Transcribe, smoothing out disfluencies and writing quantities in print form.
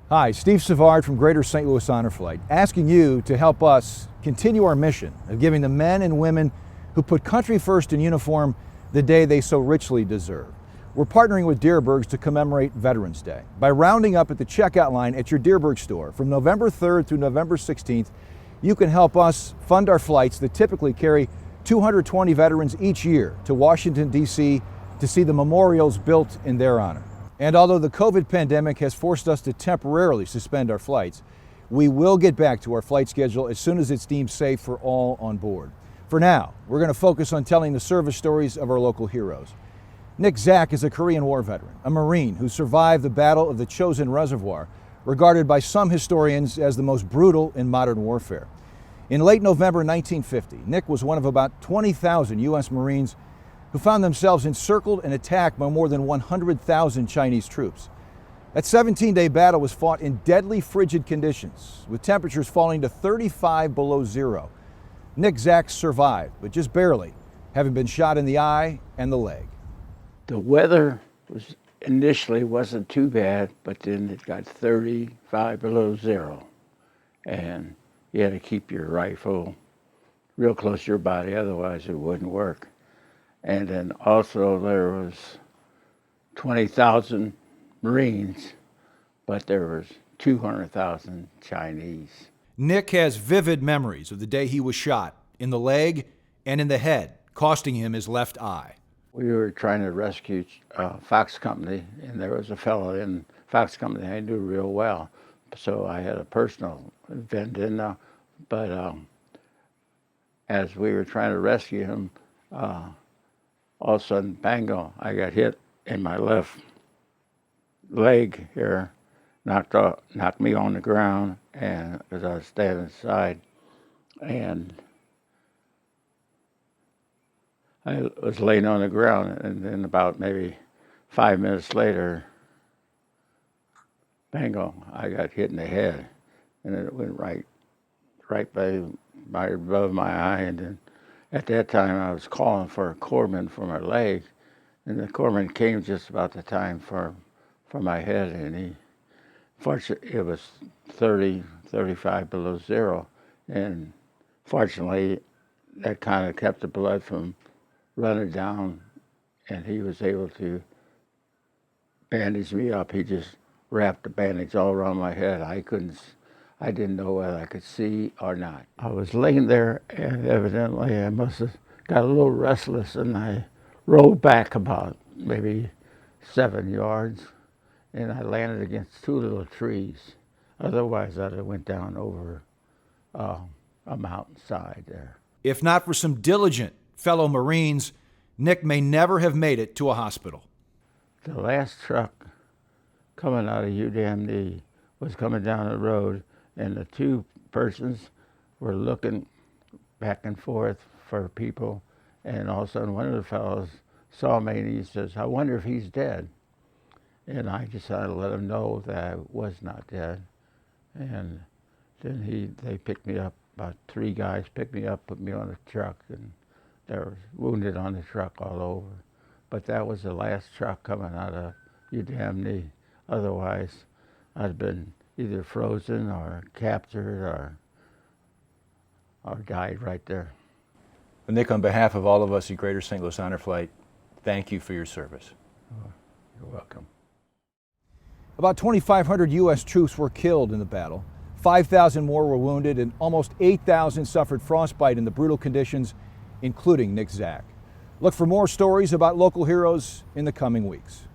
Hi, Steve SSavard from Greater St. Louis Honor Flight, asking you to help us continue our mission of giving the men and women who put country first in uniform the day they so richly deserve. We're partnering with Dierberg to commemorate Veterans Day by rounding up at the checkout line at your Dierberg store from November 3rd through November 16th. You can help us fund our flights that typically carry 220 veterans each year to Washington, D.C. to see the memorials built in their honor. And although the COVID pandemic has forced us to temporarily suspend our flights, we will get back to our flight schedule as soon as it's deemed safe for all on board. For now, we're going to focus on telling the service stories of our local heroes. Nick Zak is a Korean War veteran, a Marine who survived the Battle of the Chosin Reservoir, regarded by some historians as the most brutal in modern warfare. In late November 1950, Nick was one of about 20,000 U.S. Marines who found themselves encircled and attacked by more than 100,000 Chinese troops. That 17-day battle was fought in deadly frigid conditions, with temperatures falling to 35 below zero. Nick Zak survived, but just barely, having been shot in the eye and the leg. The weather initially wasn't too bad, but then it got 35 below zero. And you had to keep your rifle real close to your body, otherwise it wouldn't work. And then also there was 20,000 Marines, but there was 200,000 Chinese. Nick has vivid memories of the day he was shot in the leg and in the head, costing him his left eye. We were trying to rescue Fox Company, and there was a fellow in Fox Company I knew real well. So I had a personal vendetta, but as we were trying to rescue him, all of a sudden, bango, I got hit in my left leg here, knocked me on the ground, and as I was standing aside, and I was laying on the ground, and then about maybe 5 minutes later, bango, I got hit in the head, and it went right above my eye, and then at that time I was calling for a corpsman for my leg, and the corpsman came just about the time for my head, and fortunately it was 35 below zero, and fortunately that kind of kept the blood from running down, and he was able to bandage me up. He just wrapped the bandage all around my head. I didn't know whether I could see or not. I was laying there, and evidently I must have got a little restless, and I rolled back about maybe 7 yards, and I landed against two little trees. Otherwise, I'd have went down over a mountainside there. If not for some diligent fellow Marines, Nick may never have made it to a hospital. The last truck coming out of UDMD was coming down the road, and the two persons were looking back and forth for people, and all of a sudden one of the fellows saw me and he says, "I wonder if he's dead." And I decided to let him know that I was not dead. And then they picked me up, about 3 guys picked me up, put me on a truck, and they were wounded on the truck all over. But that was the last truck coming out of UDMD. Otherwise, I'd been either frozen or captured or died right there. Nick, on behalf of all of us at Greater St. Louis Honor Flight, thank you for your service. Oh, you're welcome. About 2,500 U.S. troops were killed in the battle. 5,000 more were wounded, and almost 8,000 suffered frostbite in the brutal conditions, including Nick Zak. Look for more stories about local heroes in the coming weeks.